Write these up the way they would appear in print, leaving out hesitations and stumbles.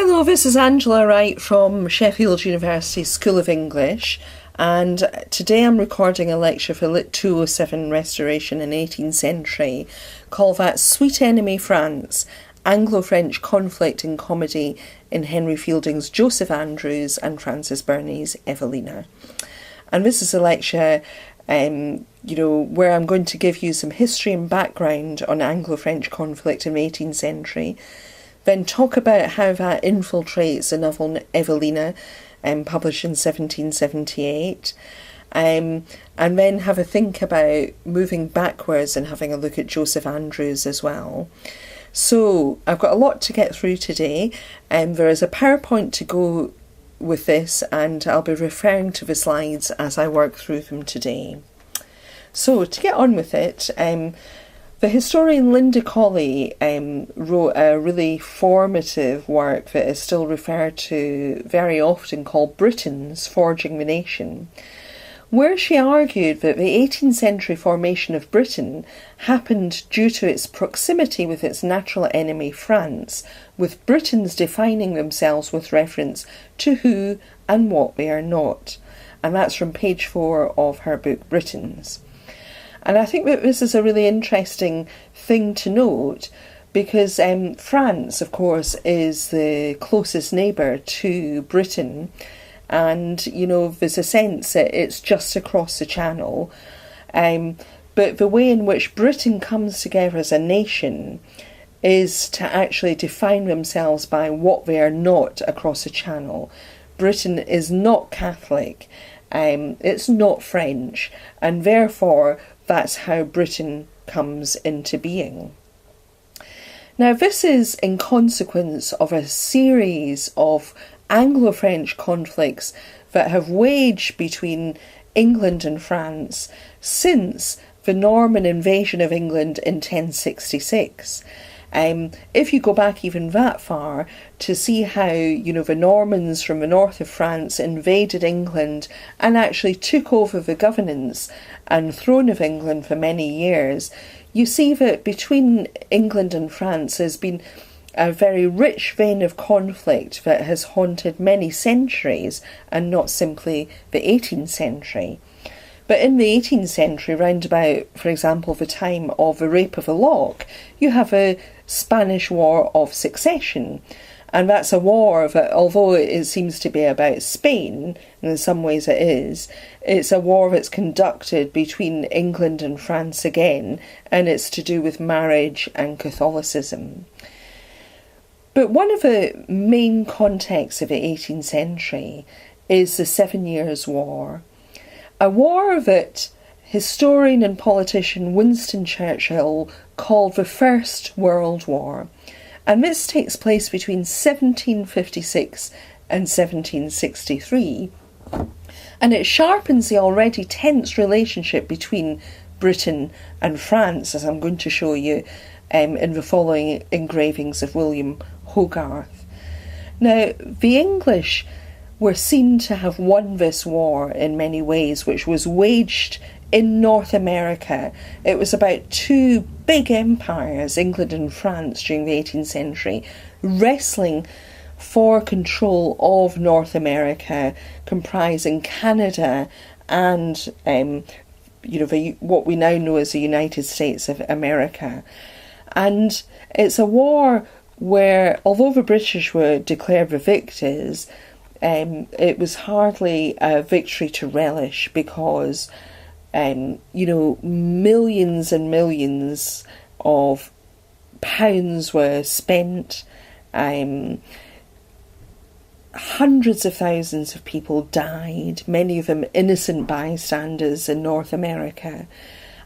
Hello, this is Angela Wright from Sheffield University School of English, and today I'm recording a lecture for Lit 207 Restoration in 18th Century called That Sweet Enemy France, Anglo-French Conflict in Comedy in Henry Fielding's Joseph Andrews and Frances Burney's Evelina. And this is a lecture where I'm going to give you some history and background on Anglo-French conflict in the 18th century, then talk about how that infiltrates the novel Evelina, published in 1778, and then have a think about moving backwards and having a look at Joseph Andrews as well. So I've got a lot to get through today, and there is a PowerPoint to go with this, and I'll be referring to the slides as I work through them today. So to get on with it, the historian Linda Colley wrote a really formative work that is still referred to very often called Britain's Forging the Nation, where she argued that the 18th century formation of Britain happened due to its proximity with its natural enemy France, with Britons defining themselves with reference to who and what they are not. And that's from page 4 of her book Britons. And I think that this is a really interesting thing to note because France, of course, is the closest neighbour to Britain. And, there's a sense that it's just across the channel. But the way in which Britain comes together as a nation is to actually define themselves by what they are not across the channel. Britain is not Catholic. It's not French. And therefore, that's how Britain comes into being. Now, this is in consequence of a series of Anglo-French conflicts that have waged between England and France since the Norman invasion of England in 1066. If you go back even that far to see how, the Normans from the north of France invaded England and actually took over the governance and throne of England for many years, you see that between England and France has been a very rich vein of conflict that has haunted many centuries and not simply the 18th century. But in the 18th century, round about, for example, the time of the Rape of the Lock, you have a Spanish War of Succession. And that's a war that, although it seems to be about Spain, and in some ways it is, it's a war that's conducted between England and France again, and it's to do with marriage and Catholicism. But one of the main contexts of the 18th century is the 7 Years' War. A war that historian and politician Winston Churchill called the First World War. And this takes place between 1756 and 1763. And it sharpens the already tense relationship between Britain and France, as I'm going to show you in the following engravings of William Hogarth. Now, the English were seen to have won this war in many ways, which was waged in North America. It was about two big empires, England and France, during the 18th century, wrestling for control of North America, comprising Canada and what we now know as the United States of America. And it's a war where, although the British were declared the victors, it was hardly a victory to relish because, millions and millions of pounds were spent. Hundreds of thousands of people died, many of them innocent bystanders in North America.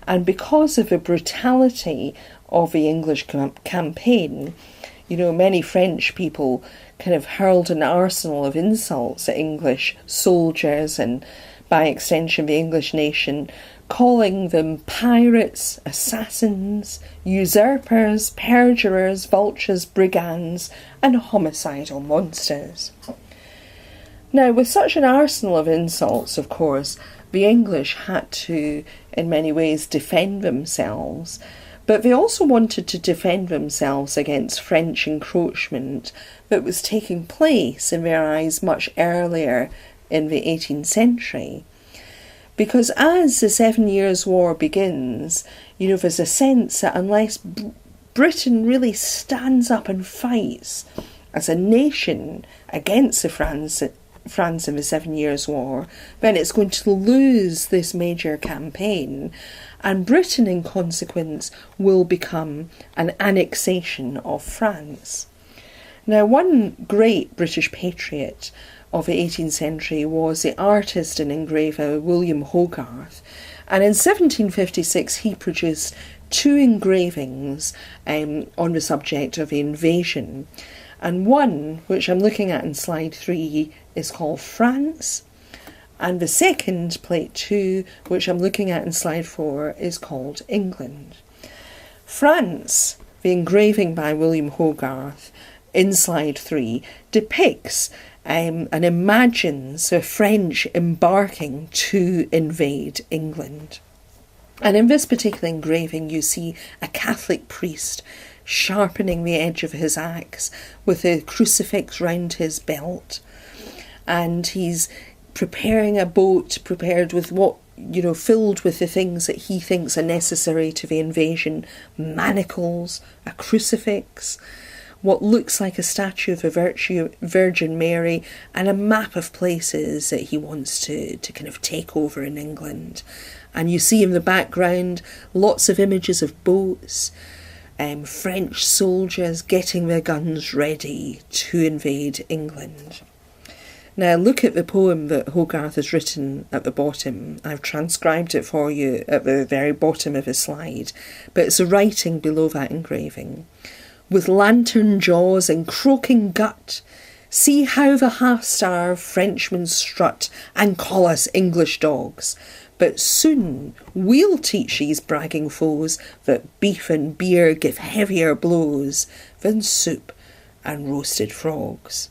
And because of the brutality of the English campaign, many French people kind of hurled an arsenal of insults at English soldiers and, by extension, the English nation, calling them pirates, assassins, usurpers, perjurers, vultures, brigands, and homicidal monsters. Now, with such an arsenal of insults, of course, the English had to, in many ways, defend themselves. But they also wanted to defend themselves against French encroachment that was taking place in their eyes much earlier in the 18th century. Because as the 7 Years' War begins, there's a sense that unless Britain really stands up and fights as a nation against France in the 7 Years' War, then it's going to lose this major campaign, and Britain, in consequence, will become an annexation of France. Now, one great British patriot of the 18th century was the artist and engraver William Hogarth, and in 1756 he produced 2 engravings on the subject of the invasion, and one, which I'm looking at in slide 3, is called France, and the second, plate 2, which I'm looking at in slide 4, is called England. France, the engraving by William Hogarth in slide 3, depicts and imagines the French embarking to invade England. And in this particular engraving, you see a Catholic priest sharpening the edge of his axe with a crucifix round his belt. And he's preparing a boat prepared with filled with the things that he thinks are necessary to the invasion: manacles, a crucifix, what looks like a statue of a Virgin Mary, and a map of places that he wants to kind of take over in England. And you see in the background lots of images of boats, French soldiers getting their guns ready to invade England. Now look at the poem that Hogarth has written at the bottom. I've transcribed it for you at the very bottom of the slide, but it's the writing below that engraving. With lantern jaws and croaking gut, see how the half-starved Frenchmen strut and call us English dogs. But soon we'll teach these bragging foes that beef and beer give heavier blows than soup and roasted frogs.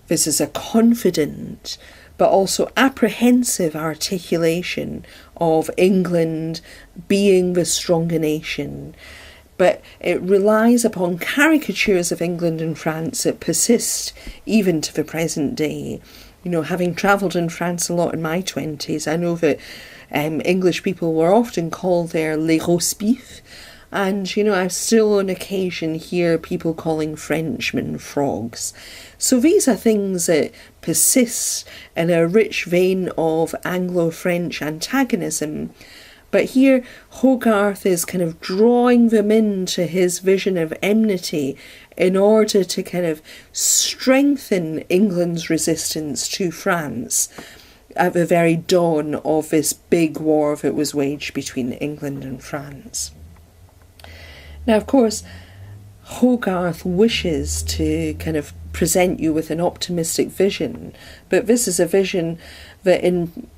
This is a confident but also apprehensive articulation of England being the stronger nation. But it relies upon caricatures of England and France that persist even to the present day. Having travelled in France a lot in my 20s, I know that English people were often called there les roast-beef, and I still on occasion hear people calling Frenchmen frogs. So these are things that persist in a rich vein of Anglo-French antagonism. But here Hogarth is kind of drawing them into his vision of enmity in order to kind of strengthen England's resistance to France at the very dawn of this big war that was waged between England and France. Now, of course, Hogarth wishes to kind of present you with an optimistic vision, but this is a vision that in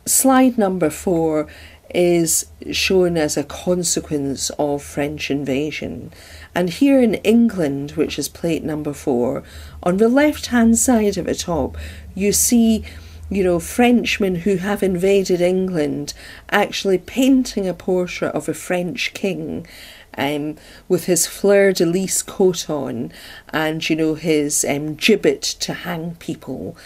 slide number 4 is shown as a consequence of French invasion. And here in England, which is plate number 4, on the left-hand side at the top, you see, Frenchmen who have invaded England actually painting a portrait of a French king with his fleur-de-lis coat on and, his gibbet to hang people.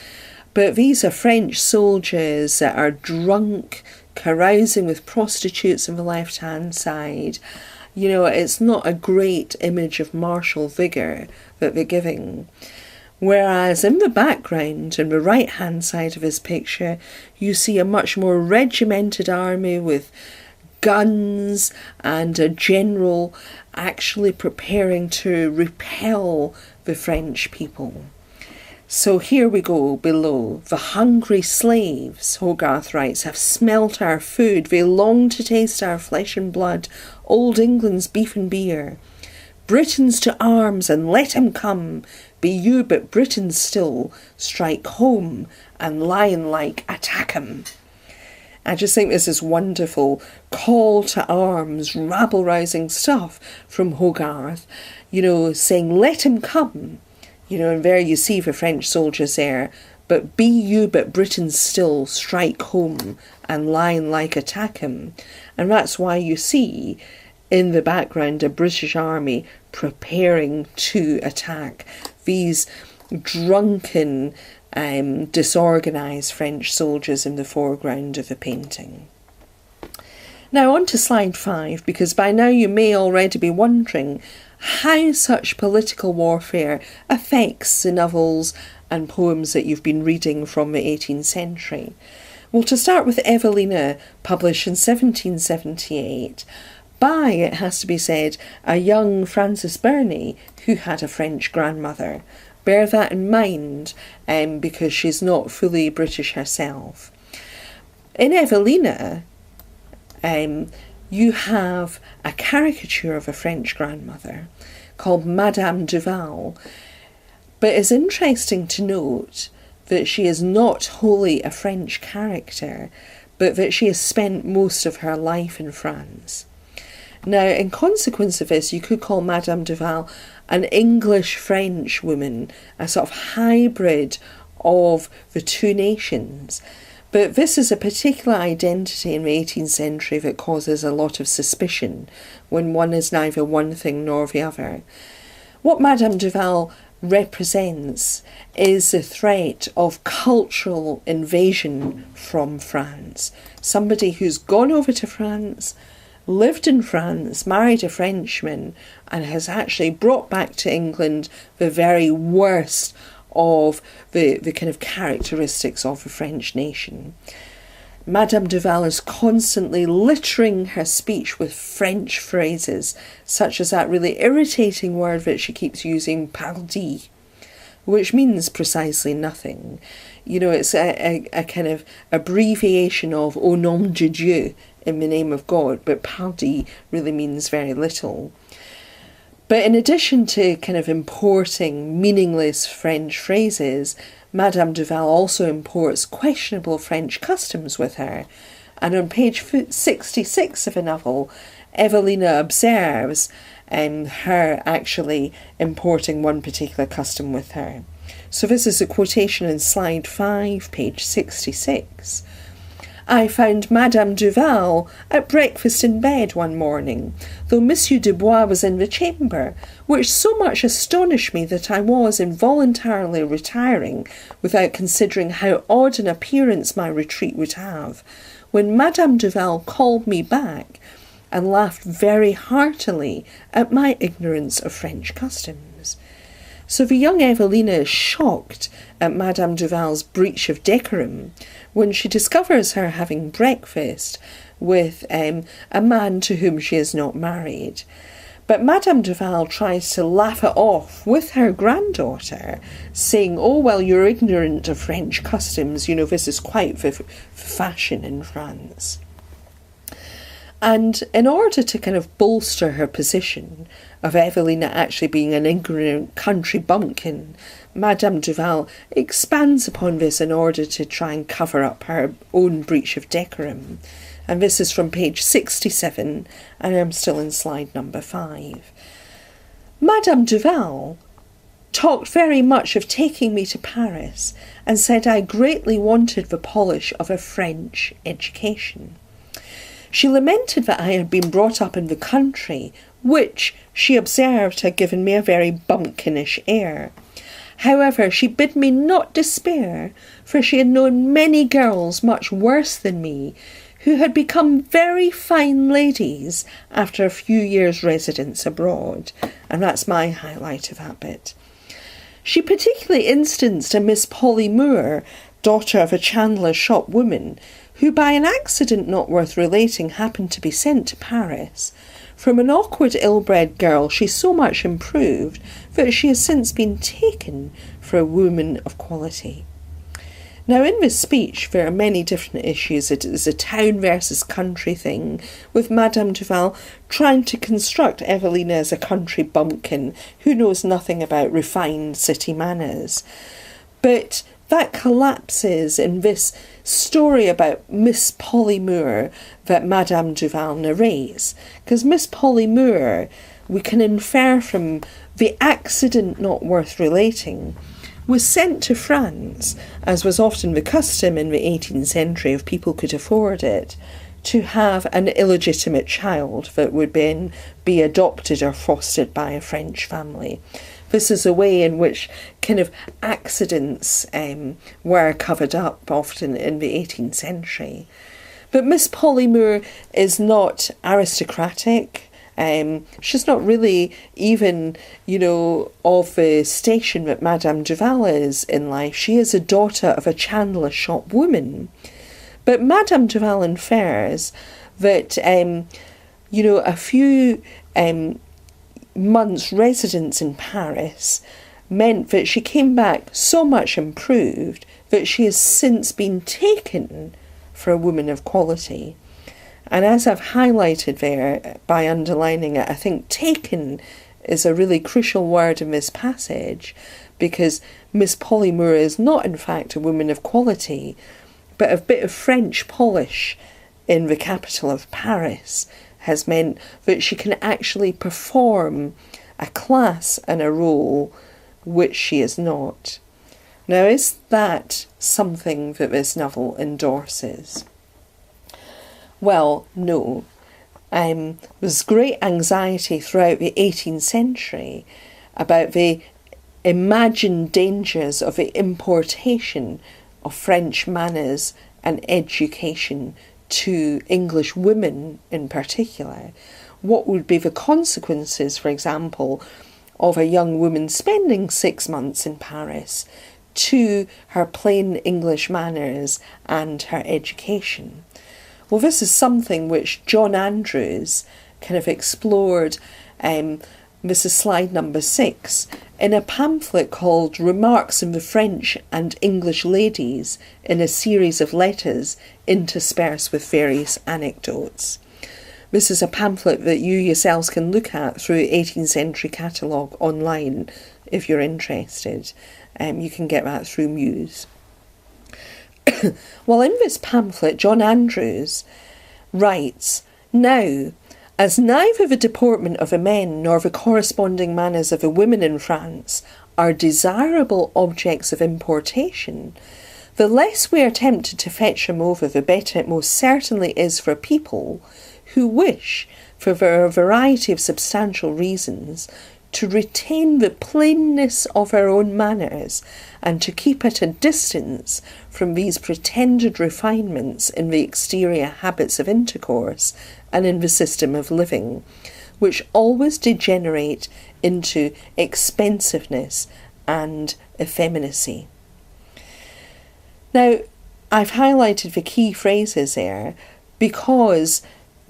But these are French soldiers that are drunk, carousing with prostitutes on the left-hand side. It's not a great image of martial vigour that they're giving. Whereas in the background, on the right-hand side of his picture, you see a much more regimented army with guns and a general actually preparing to repel the French people. So here we go below. The hungry slaves, Hogarth writes, have smelt our food. They long to taste our flesh and blood, old England's beef and beer. Britons to arms and let him come. Be you but Britons still. Strike home and lion-like attack him. I just think this is wonderful call to arms, rabble-rousing stuff from Hogarth, saying let him come. And there you see the French soldiers there, but be you but Britons still, strike home and lion-like attack him. And that's why you see in the background a British army preparing to attack these drunken, disorganised French soldiers in the foreground of the painting. Now on to slide 5, because by now you may already be wondering how such political warfare affects the novels and poems that you've been reading from the 18th century. Well, to start with Evelina, published in 1778, by, it has to be said, a young Frances Burney who had a French grandmother. Bear that in mind, because she's not fully British herself. In Evelina, you have a caricature of a French grandmother called Madame Duval. But it's interesting to note that she is not wholly a French character, but that she has spent most of her life in France. Now, in consequence of this, you could call Madame Duval an English-French woman, a sort of hybrid of the two nations. But this is a particular identity in the 18th century that causes a lot of suspicion when one is neither one thing nor the other. What Madame Duval represents is the threat of cultural invasion from France. Somebody who's gone over to France, lived in France, married a Frenchman, and has actually brought back to England the very worst of the kind of characteristics of the French nation. Madame Duval is constantly littering her speech with French phrases, such as that really irritating word that she keeps using, pardi, which means precisely nothing. You know, it's a kind of abbreviation of au nom de Dieu, in the name of God, but pardi really means very little. But in addition to kind of importing meaningless French phrases, Madame Duval also imports questionable French customs with her. And on page 66 of the novel, Evelina observes her actually importing one particular custom with her. So this is a quotation in slide 5, page 66. I found Madame Duval at breakfast in bed one morning, though Monsieur Dubois was in the chamber, which so much astonished me that I was involuntarily retiring, without considering how odd an appearance my retreat would have, when Madame Duval called me back, and laughed very heartily at my ignorance of French customs. So the young Evelina is shocked at Madame Duval's breach of decorum when she discovers her having breakfast with a man to whom she is not married. But Madame Duval tries to laugh it off with her granddaughter, saying, oh, well, you're ignorant of French customs, you know, this is quite the fashion in France. And in order to kind of bolster her position of Evelina actually being an ignorant country bumpkin, Madame Duval expands upon this in order to try and cover up her own breach of decorum. And this is from page 67, and I'm still in slide number 5. Madame Duval talked very much of taking me to Paris, and said I greatly wanted the polish of a French education. She lamented that I had been brought up in the country, which, she observed, had given me a very bumpkinish air. However, she bid me not despair, for she had known many girls much worse than me, who had become very fine ladies after a few years' residence abroad. And that's my highlight of that bit. She particularly instanced a Miss Polly Moore, daughter of a chandler's shop woman, who by an accident not worth relating happened to be sent to Paris. From an awkward ill-bred girl she so much improved that she has since been taken for a woman of quality. Now in this speech there are many different issues. It is a town versus country thing, with Madame Duval trying to construct Evelina as a country bumpkin who knows nothing about refined city manners. But that collapses in this story about Miss Polly Moore that Madame Duval narrates. Because Miss Polly Moore, we can infer from the accident not worth relating, was sent to France, as was often the custom in the 18th century if people could afford it, to have an illegitimate child that would then be adopted or fostered by a French family. This is a way in which kind of accidents were covered up often in the 18th century. But Miss Polly Moore is not aristocratic. She's not really even, of the station that Madame Duval is in life. She is a daughter of a chandler's shop woman. But Madame Duval infers that, a few months' residence in Paris meant that she came back so much improved that she has since been taken for a woman of quality. And as I've highlighted there by underlining it, I think taken is a really crucial word in this passage, because Miss Polly Moore is not in fact a woman of quality, but a bit of French polish in the capital of Paris has meant that she can actually perform a class and a role which she is not. Now, is that something that this novel endorses? Well, no. There's great anxiety throughout the 18th century about the imagined dangers of the importation of French manners and education to English women in particular. What would be the consequences, for example, of a young woman spending 6 months in Paris to her plain English manners and her education? Well, this is something which John Andrews kind of explored, this is slide number 6, in a pamphlet called Remarks on the French and English Ladies, in a series of letters interspersed with various anecdotes. This is a pamphlet that you yourselves can look at through 18th century catalogue online if you're interested. You can get that through Muse. Well, in this pamphlet, John Andrews writes, "Now, as neither the deportment of the men nor the corresponding manners of the women in France are desirable objects of importation, the less we are tempted to fetch them over, the better it most certainly is for people who wish, for a variety of substantial reasons, to retain the plainness of our own manners, and to keep at a distance from these pretended refinements in the exterior habits of intercourse and in the system of living, which always degenerate into expensiveness and effeminacy." Now, I've highlighted the key phrases there because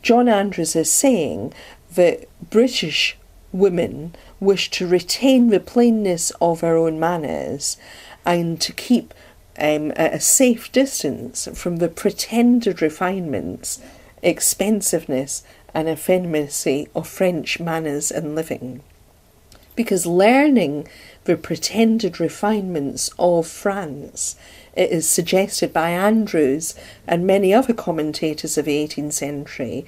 John Andrews is saying that British women wish to retain the plainness of our own manners and to keep at a safe distance from the pretended refinements, expensiveness and effeminacy of French manners and living. Because learning the pretended refinements of France, it is suggested by Andrews and many other commentators of the 18th century,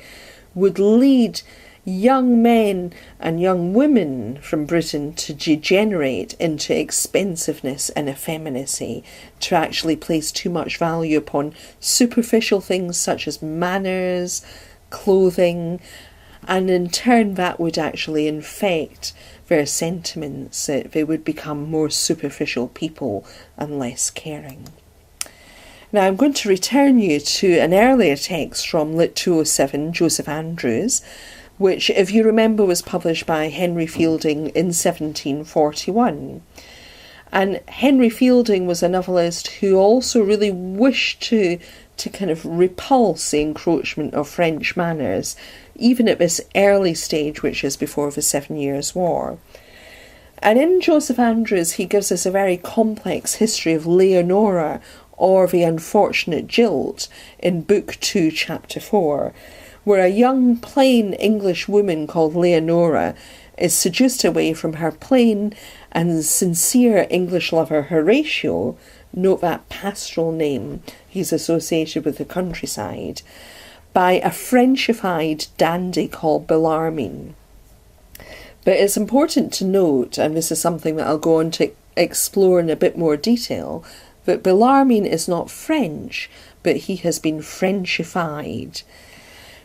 would lead young men and young women from Britain to degenerate into expensiveness and effeminacy, to actually place too much value upon superficial things such as manners, clothing, and in turn that would actually infect their sentiments. They would become more superficial people and less caring. Now I'm going to return you to an earlier text from Lit 207, Joseph Andrews, which, if you remember, was published by Henry Fielding in 1741. And Henry Fielding was a novelist who also really wished to kind of repulse the encroachment of French manners, even at this early stage, which is before the 7 Years' War. And in Joseph Andrews, he gives us a very complex history of Leonora, or the unfortunate jilt, in Book 2, Chapter 4, where a young plain English woman called Leonora is seduced away from her plain and sincere English lover Horatio, note that pastoral name, he's associated with the countryside, by a Frenchified dandy called Bellarmine. But it's important to note, and this is something that I'll go on to explore in a bit more detail, that Bellarmine is not French, but he has been Frenchified.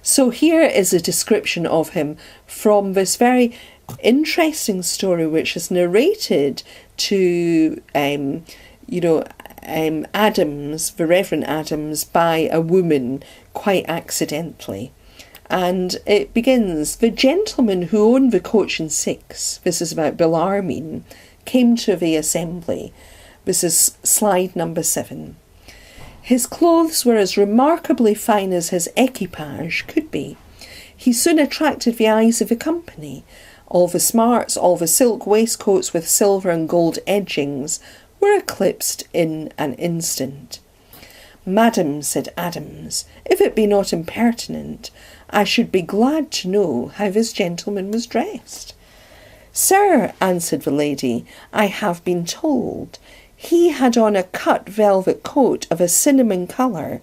So here is a description of him from this very interesting story, which is narrated to, Adams, the Reverend Adams, by a woman quite accidentally. And it begins, "The gentleman who owned the coach and six," this is about Bellarmine, "came to the assembly." This is slide number 7. "His clothes were as remarkably fine as his equipage could be. He soon attracted the eyes of the company. All the smarts, all the silk waistcoats with silver and gold edgings were eclipsed in an instant. 'Madam,' said Adams, 'if it be not impertinent, I should be glad to know how this gentleman was dressed.' 'Sir,' answered the lady, 'I have been told. He had on a cut velvet coat of a cinnamon colour,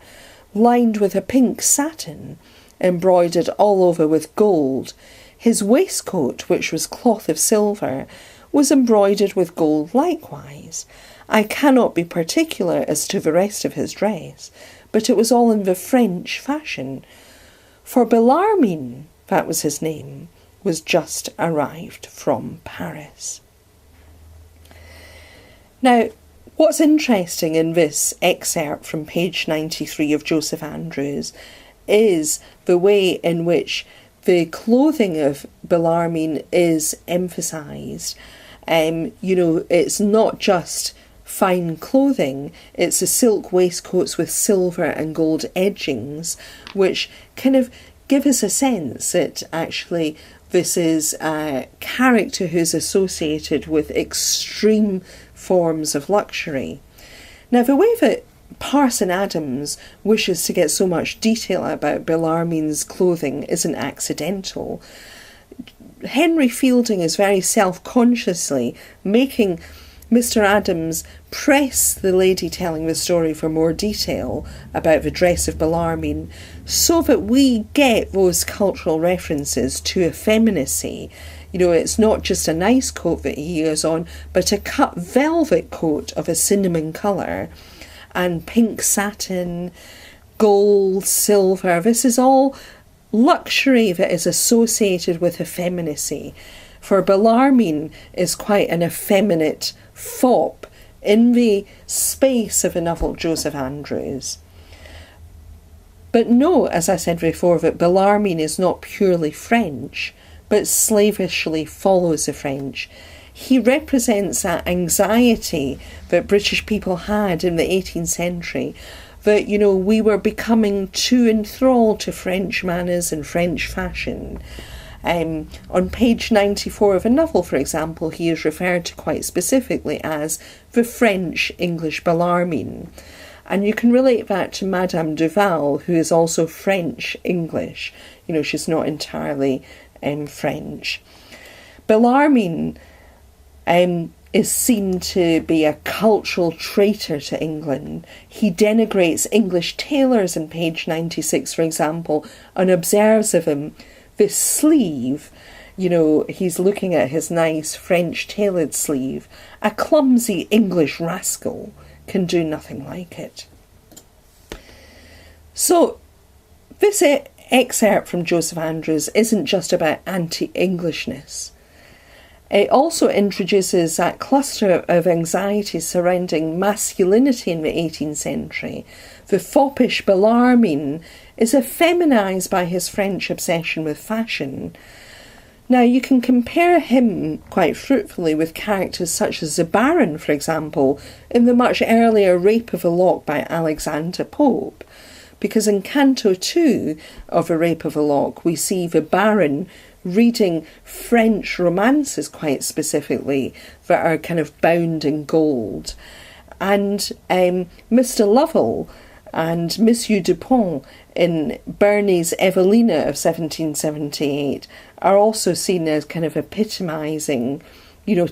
lined with a pink satin, embroidered all over with gold. His waistcoat, which was cloth of silver, was embroidered with gold likewise. I cannot be particular as to the rest of his dress, but it was all in the French fashion. For Bellarmine, that was his name, was just arrived from Paris.'" Now, what's interesting in this excerpt from page 93 of Joseph Andrews is the way in which the clothing of Bellarmine is emphasised. It's not just fine clothing, it's the silk waistcoats with silver and gold edgings, which kind of give us a sense that actually this is a character who's associated with extreme forms of luxury. Now, the way that Parson Adams wishes to get so much detail about Bellarmine's clothing isn't accidental. Henry Fielding is very self-consciously making Mr. Adams press the lady telling the story for more detail about the dress of Bellarmine, so that we get those cultural references to effeminacy. It's not just a nice coat that he has on, but a cut velvet coat of a cinnamon colour, and pink satin, gold, silver. This is all luxury that is associated with effeminacy. For Bellarmine is quite an effeminate fop in the space of the novel Joseph Andrews. But no, as I said before, that Bellarmine is not purely French, but slavishly follows the French. He represents that anxiety that British people had in the 18th century, that, we were becoming too enthralled to French manners and French fashion. On page 94 of a novel, for example, he is referred to quite specifically as the French-English Bellarmine. And you can relate that to Madame Duval, who is also French-English. She's not entirely French. Bellarmine is seen to be a cultural traitor to England. He denigrates English tailors in page 96, for example, and observes of him this sleeve. He's looking at his nice French tailored sleeve. A clumsy English rascal can do nothing like it. So this excerpt from Joseph Andrews isn't just about anti-Englishness. It also introduces that cluster of anxieties surrounding masculinity in the 18th century. The foppish Bellarmine is effeminised by his French obsession with fashion. Now, you can compare him quite fruitfully with characters such as the Baron, for example, in the much earlier Rape of the Lock by Alexander Pope. Because in Canto 2 of The Rape of the Lock, we see the Baron reading French romances quite specifically that are kind of bound in gold. And Mr. Lovell and Monsieur Dupont in Burney's Evelina of 1778 are also seen as kind of epitomising,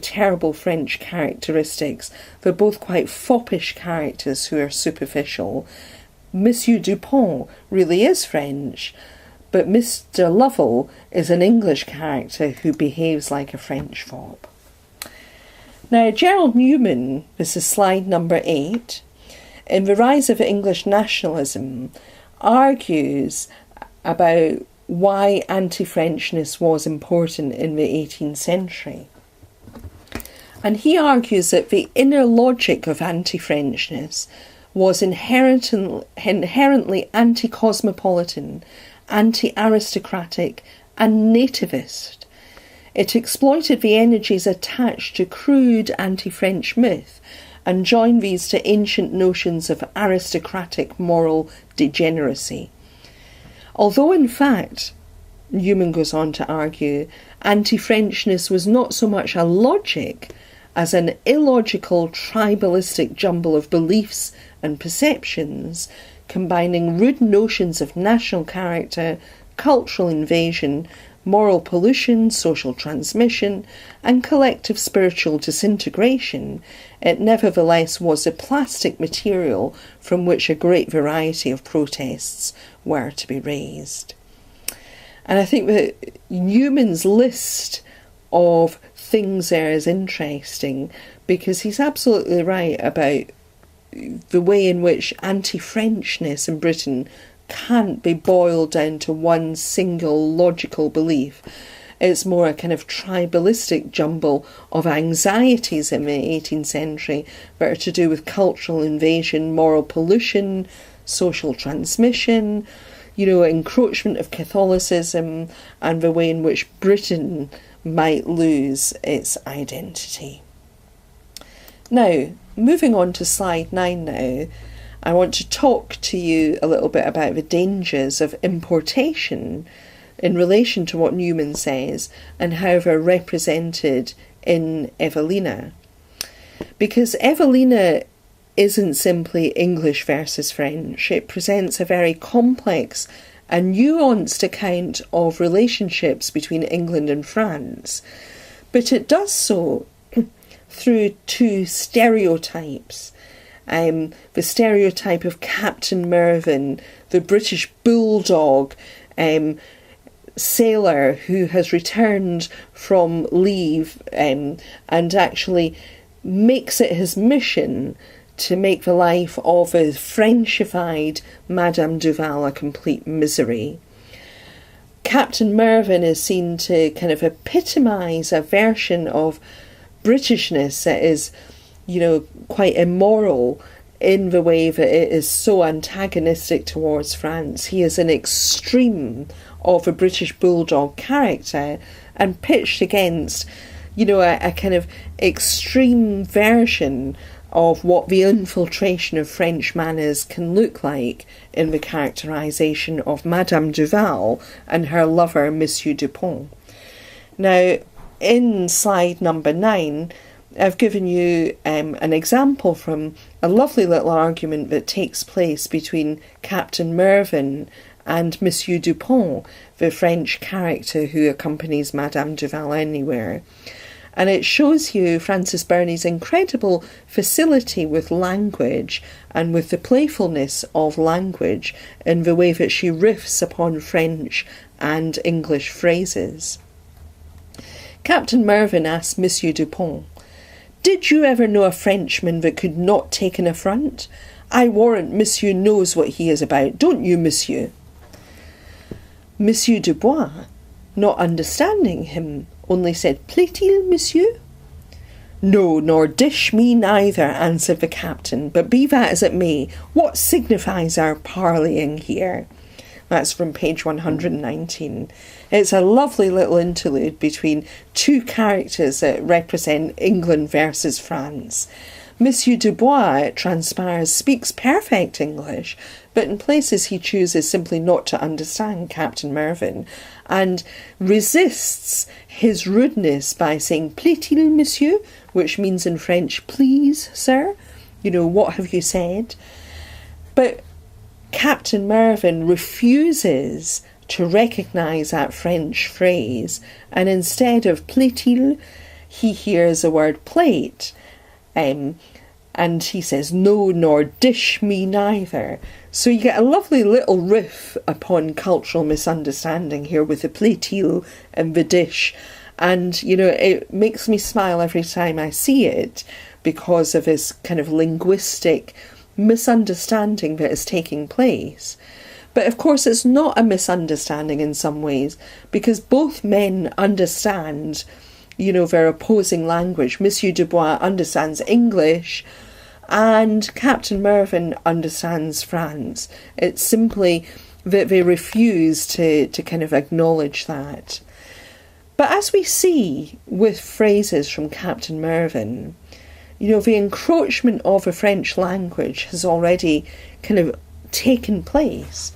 terrible French characteristics. They're both quite foppish characters who are superficial. Monsieur Dupont really is French, but Mr. Lovell is an English character who behaves like a French fop. Now, Gerald Newman, this is slide number 8, in The Rise of English Nationalism, argues about why anti-Frenchness was important in the 18th century. And he argues that the inner logic of anti-Frenchness was inherently anti-cosmopolitan, anti-aristocratic and nativist. It exploited the energies attached to crude anti-French myth and joined these to ancient notions of aristocratic moral degeneracy. Although in fact, Newman goes on to argue, anti-Frenchness was not so much a logic as an illogical tribalistic jumble of beliefs and perceptions, combining rude notions of national character, cultural invasion, moral pollution, social transmission, and collective spiritual disintegration, it nevertheless was a plastic material from which a great variety of protests were to be raised. And I think that Newman's list of things there is interesting because he's absolutely right about the way in which anti-Frenchness in Britain can't be boiled down to one single logical belief. It's more a kind of tribalistic jumble of anxieties in the 18th century that are to do with cultural invasion, moral pollution, social transmission, encroachment of Catholicism, and the way in which Britain might lose its identity. Now, moving on to slide 9 now, I want to talk to you a little bit about the dangers of importation in relation to what Newman says and how they're represented in Evelina. Because Evelina isn't simply English versus French, it presents a very complex and nuanced account of relationships between England and France, but it does so through two stereotypes. The stereotype of Captain Mervyn, the British bulldog sailor who has returned from leave and actually makes it his mission to make the life of a Frenchified Madame Duval a complete misery. Captain Mervyn is seen to kind of epitomise a version of Britishness that is, quite immoral in the way that it is so antagonistic towards France. He is an extreme of a British bulldog character and pitched against, a kind of extreme version of what the infiltration of French manners can look like in the characterisation of Madame Duval and her lover, Monsieur Dupont. Now, in slide number 9, I've given you an example from a lovely little argument that takes place between Captain Mervyn and Monsieur Dupont, the French character who accompanies Madame Duval anywhere. And it shows you Frances Burney's incredible facility with language and with the playfulness of language in the way that she riffs upon French and English phrases. Captain Mervyn asks Monsieur Dupont, "Did you ever know a Frenchman that could not take an affront? I warrant Monsieur knows what he is about, don't you, Monsieur?" Monsieur Dubois, not understanding him, only said, "Plaît-il, Monsieur?" "No, nor dish me neither," answered the captain, "but be that as it may, what signifies our parleying here?" That's from page 119. It's a lovely little interlude between two characters that represent England versus France. Monsieur Dubois, it transpires, speaks perfect English, but in places he chooses simply not to understand Captain Mervyn and resists his rudeness by saying, "Plaît-il, Monsieur?" which means in French, "Please, sir?" What have you said? But Captain Mervyn refuses to recognise that French phrase, and instead of plaît-il, he hears the word plate, and he says, "No, nor dish me neither." So you get a lovely little riff upon cultural misunderstanding here with the plaît-il and the dish, and it makes me smile every time I see it because of this kind of linguistic misunderstanding that is taking place. But of course it's not a misunderstanding in some ways, because both men understand, their opposing language. Monsieur Dubois understands English and Captain Mervyn understands France. It's simply that they refuse to kind of acknowledge that. But as we see with phrases from Captain Mervyn, the encroachment of the French language has already kind of taken place.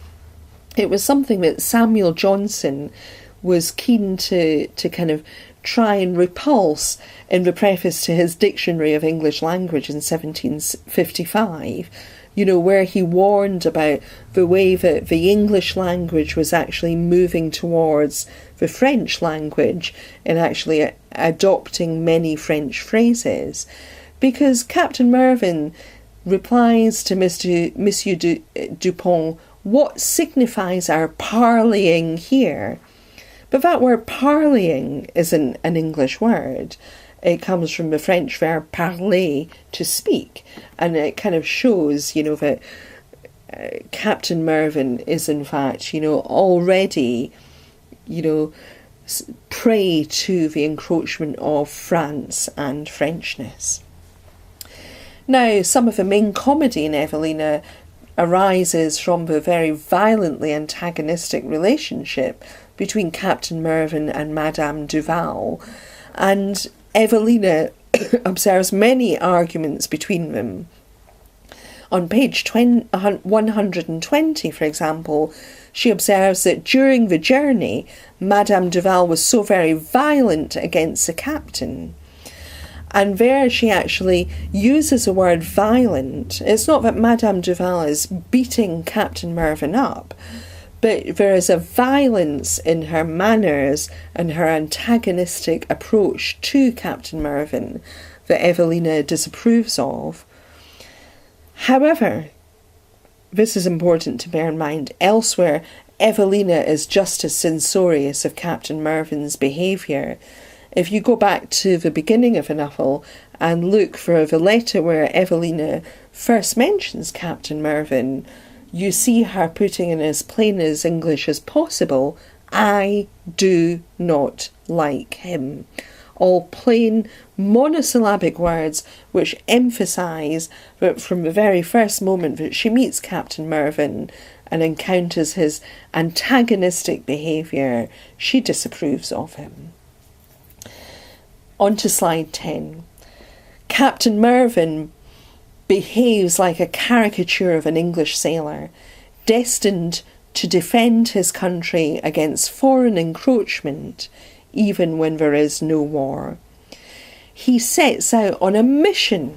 It was something that Samuel Johnson was keen to kind of try and repulse in the preface to his Dictionary of English Language in 1755, where he warned about the way that the English language was actually moving towards the French language and actually adopting many French phrases. Because Captain Mervyn replies to Monsieur Dupont, "What signifies our parleying here?" But that word parleying isn't an English word. It comes from the French verb parler, to speak. And it kind of shows, that Captain Mervyn is in fact, already, prey to the encroachment of France and Frenchness. Now, some of the main comedy in Evelina arises from the very violently antagonistic relationship between Captain Mervyn and Madame Duval, and Evelina observes many arguments between them. On page 120, for example, she observes that during the journey, Madame Duval was so very violent against the captain. And there she actually uses the word violent. It's not that Madame Duval is beating Captain Mervyn up, but there is a violence in her manners and her antagonistic approach to Captain Mervyn that Evelina disapproves of. However, this is important to bear in mind, elsewhere Evelina is just as censorious of Captain Mervyn's behaviour. If you go back to the beginning of the novel and look for the letter where Evelina first mentions Captain Mervyn, you see her putting in as plain as English as possible, "I do not like him." All plain monosyllabic words which emphasise that from the very first moment that she meets Captain Mervyn and encounters his antagonistic behaviour, she disapproves of him. On to slide 10. Captain Mervyn behaves like a caricature of an English sailor, destined to defend his country against foreign encroachment, even when there is no war. He sets out on a mission,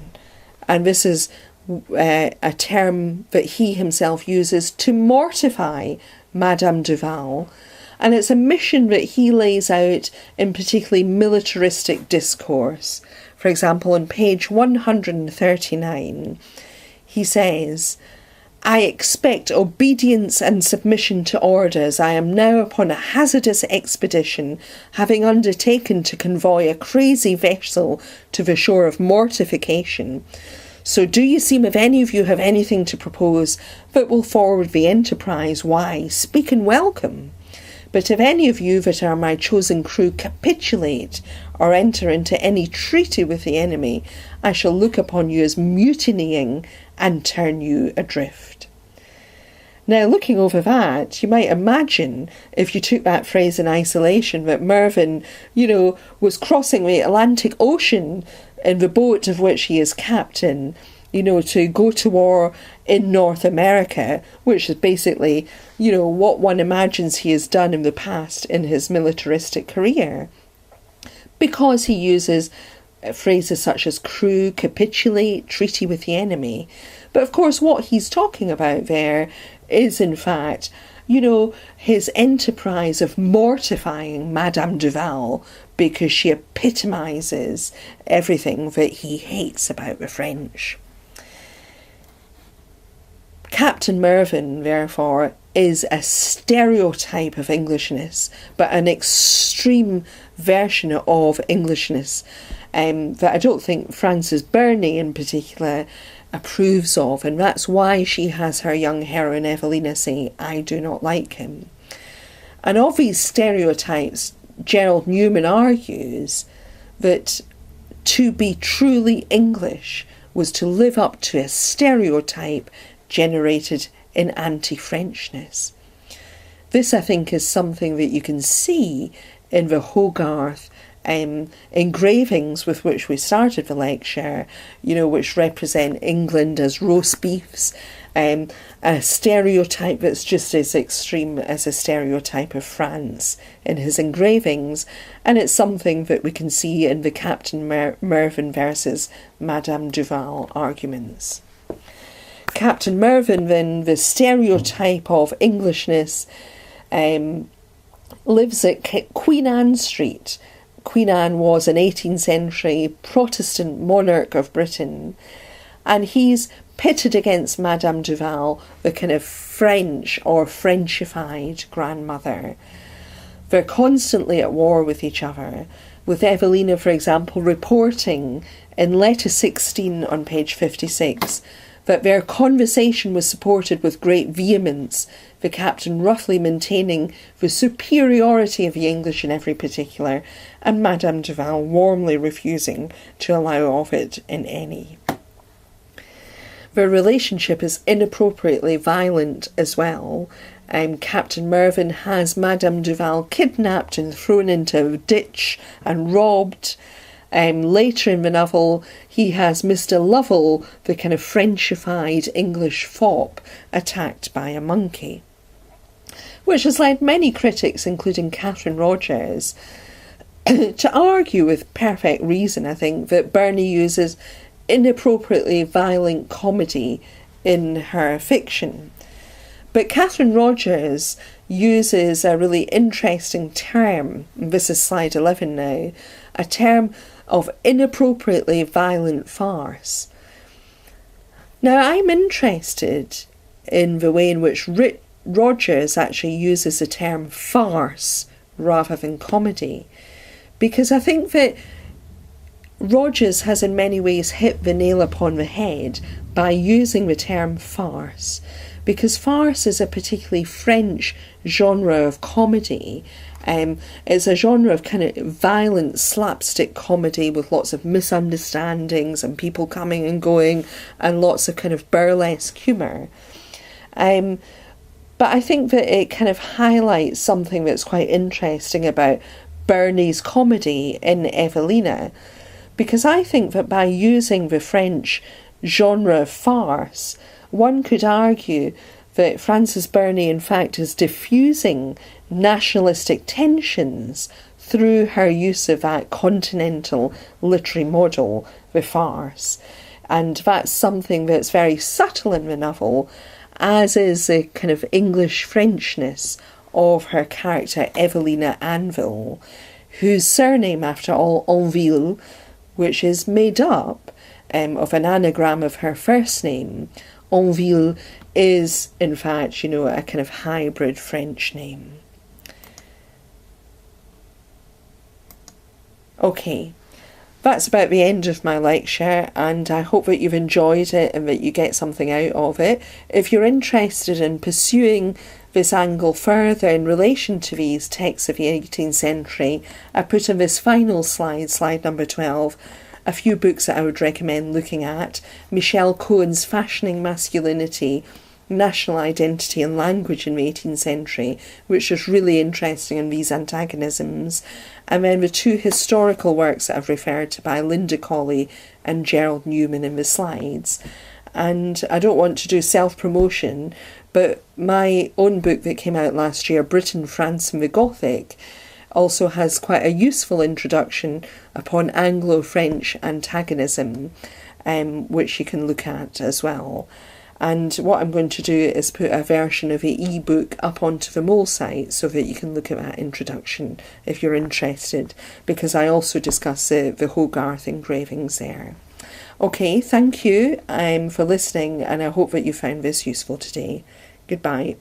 and this is a term that he himself uses, to mortify Madame Duval, and it's a mission that he lays out in particularly militaristic discourse. For example, on page 139, he says, "I expect obedience and submission to orders. I am now upon a hazardous expedition, having undertaken to convoy a crazy vessel to the shore of mortification. So do you seem, if any of you have anything to propose that will forward the enterprise, why, speak and welcome. But if any of you that are my chosen crew capitulate or enter into any treaty with the enemy, I shall look upon you as mutinying and turn you adrift." Now, looking over that, you might imagine, if you took that phrase in isolation, that Mervyn, was crossing the Atlantic Ocean in the boat of which he is captain, to go to war in North America, which is basically, what one imagines he has done in the past in his militaristic career. Because he uses phrases such as crew, capitulate, treaty with the enemy. But of course what he's talking about there is in fact, his enterprise of mortifying Madame Duval because she epitomises everything that he hates about the French. Captain Mervyn, therefore, is a stereotype of Englishness, but an extreme version of Englishness that I don't think Frances Burney in particular approves of, and that's why she has her young heroine Evelina say, "I do not like him." And of these stereotypes, Gerald Newman argues that to be truly English was to live up to a stereotype generated in AntiFrenchness. This, I think, is something that you can see in the Hogarth engravings with which we started the lecture, which represent England as roast beefs, a stereotype that's just as extreme as a stereotype of France in his engravings, and it's something that we can see in the Captain Mervyn versus Madame Duval arguments. Captain Mervyn, then, the stereotype of Englishness, lives at Queen Anne Street. Queen Anne was an 18th century Protestant monarch of Britain, and he's pitted against Madame Duval, the kind of French or Frenchified grandmother. They're constantly at war with each other, with Evelina, for example, reporting in letter 16 on page 56 that their conversation was supported with great vehemence, the captain roughly maintaining the superiority of the English in every particular, and Madame Duval warmly refusing to allow of it in any. Their relationship is inappropriately violent as well. Captain Mervyn has Madame Duval kidnapped and thrown into a ditch and robbed. Later in the novel, he has Mr. Lovell, the kind of Frenchified English fop, attacked by a monkey, which has led many critics, including Catherine Rogers, to argue with perfect reason, I think, that Burney uses inappropriately violent comedy in her fiction. But Catherine Rogers uses a really interesting term, this is slide 11 now, a term of inappropriately violent farce. Now, I'm interested in the way in which Rogers actually uses the term farce rather than comedy, because I think that Rogers has in many ways hit the nail upon the head by using the term farce, because farce is a particularly French genre of comedy. It's a genre of kind of violent slapstick comedy with lots of misunderstandings and people coming and going and lots of kind of burlesque humour. But I think that it kind of highlights something that's quite interesting about Burney's comedy in Evelina, because I think that by using the French genre of farce, one could argue that Frances Burney in fact is diffusing nationalistic tensions through her use of that continental literary model, the farce. And that's something that's very subtle in the novel, as is the kind of English Frenchness of her character Evelina Anville, whose surname, after all, Anville, which is made up of an anagram of her first name. Anville is, in fact, a kind of hybrid French name. Okay, that's about the end of my lecture, and I hope that you've enjoyed it and that you get something out of it. If you're interested in pursuing this angle further in relation to these texts of the 18th century, I put in this final slide, slide number 12, a few books that I would recommend looking at. Michelle Cohen's Fashioning Masculinity, National Identity and Language in the 18th Century, which is really interesting in these antagonisms. And then the two historical works that I've referred to by Linda Colley and Gerald Newman in the slides. And I don't want to do self-promotion, but my own book that came out last year, Britain, France and the Gothic, also has quite a useful introduction upon Anglo-French antagonism, which you can look at as well. And what I'm going to do is put a version of the e-book up onto the Mole site so that you can look at that introduction if you're interested, because I also discuss the Hogarth engravings there. Okay, thank you for listening, and I hope that you found this useful today. Goodbye.